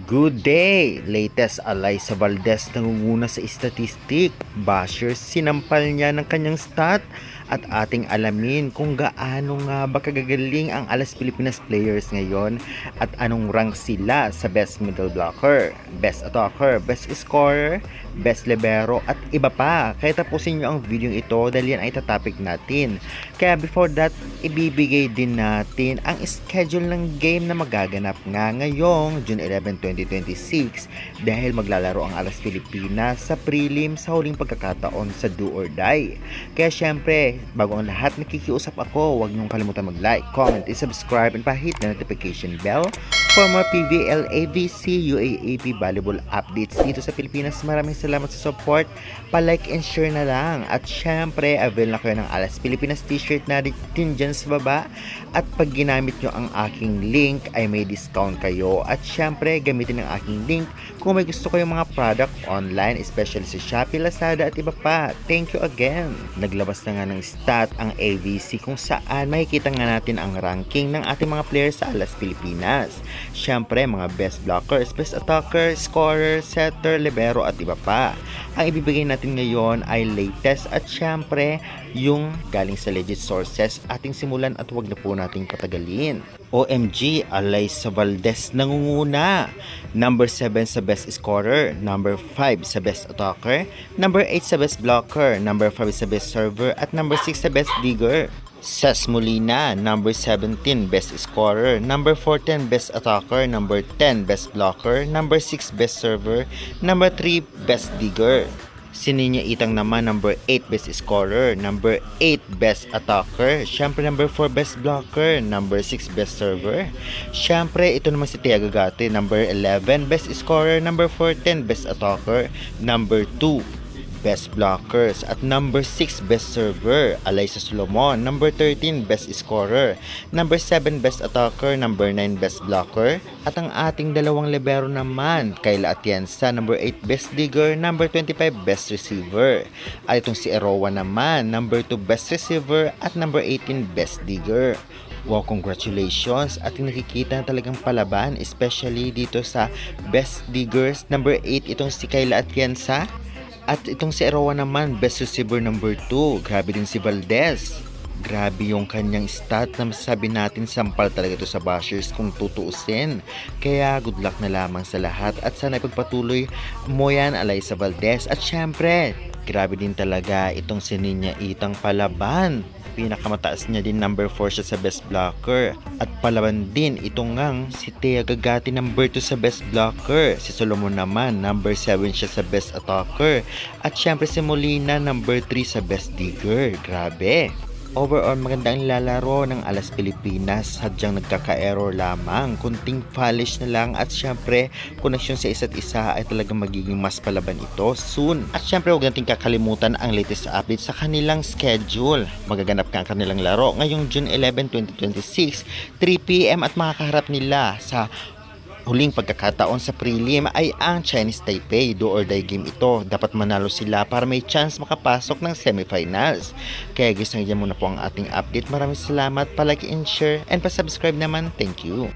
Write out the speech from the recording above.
Good day! Latest Alyssa Valdez nangunguna sa statistic. Bashers sinampal niya ng kanyang stat at ating alamin kung gaano nga ba kagagaling ang Alas Pilipinas players ngayon at anong rank sila sa best middle blocker, best attacker, best scorer, best libero at iba pa. Kaya tapusin nyo ang video ito dahil yan ay topic natin. Kaya before that, ibibigay din natin ang schedule ng game na magaganap nga ngayong June 11, 2026 dahil maglalaro ang Alas Pilipinas sa prelim sa huling pagkakataon sa Do or Die. Kaya syempre, bago ang lahat, nakikiusap ako, huwag niyong kalimutan mag-like, comment, and subscribe and pa-hit na notification bell for more PVL, AVC, UAAP volleyball updates dito sa Pilipinas. Maraming salamat sa support, pa-like and share na lang. At syempre, avail na kayo ng Alas Pilipinas t-shirt na din dyan sa baba. At pag ginamit nyo ang aking link ay may discount kayo. At syempre, gamitin ang aking link kung may gusto kayong mga product online, especially sa Shopee, Lazada at iba pa. Thank you again. Naglabas na nga ng stat ang AVC kung saan makikita nga natin ang ranking ng ating mga players sa Alas Pilipinas. Syempre, mga best blockers, best attacker, scorer, setter, libero at iba pa. Ang ibibigay natin ngayon ay latest at syempre yung galing sa legit sources. Ating simulan at huwag na po nating patagalin. OMG, Alyssa Valdez nangunguna. Number 7 sa best scorer, number 5 sa best attacker, number 8 sa best blocker, number 5 sa best server at number 6 sa best digger. Ses Molina, number 17, best scorer, number 14, best attacker, number 10, best blocker, number 6, best server, number 3, best digger. Sininya Itang naman, number 8, best scorer, number 8, best attacker, syempre number 4, best blocker, number 6, best server. Syempre, ito naman si Tia Gagate, number 11, best scorer, number 14, best attacker, number 2, best blockers at number 6 best server, Alyssa Solomon, number 13 best scorer, number 7 best attacker, number 9 best blocker at ang ating dalawang libero naman, Kayla Atienza, number 8 best digger, number 25 best receiver. At itong si Erowa naman, number 2 best receiver at number 18 best digger. Wow, congratulations! At nakikita na talagang palaban, especially dito sa best diggers, number 8 itong si Kayla Atienza. At itong si Erowa naman, best receiver number 2. Grabe din si Valdez. Grabe yung kanyang stat na masasabi natin sampal talaga ito sa bashers kung tutuusin. Kaya good luck na lamang sa lahat at sana ipagpatuloy mo yan, Alyssa Valdez. At syempre, grabe din talaga itong si Ninya Itang palaban. Pinakamataas niya din, number 4 siya sa best blocker. At palaban din itong ngang si Tia Gagati, number 2 sa best blocker. Si Solomon naman, number 7 siya sa best attacker. At syempre si Molina, number 3 sa best digger. Grabe! Overall, magandang lalaro ng Alas Pilipinas. Sadyang nagkaka-error lamang. Kunting polish na lang at syempre, koneksyon sa isa't isa ay talagang magiging mas palaban ito soon. At syempre, huwag natin kakalimutan ang latest update sa kanilang schedule. Magaganap ka ang kanilang laro ngayong June 11, 2026, 3 PM at makakaharap nila sa huling pagkakataon sa prelim ay ang Chinese Taipei. Do or die game ito. Dapat manalo sila para may chance makapasok ng semifinals. Kaya guys, nandiyan muna po ang ating update. Maraming salamat, palike and share and pa-subscribe naman. Thank you.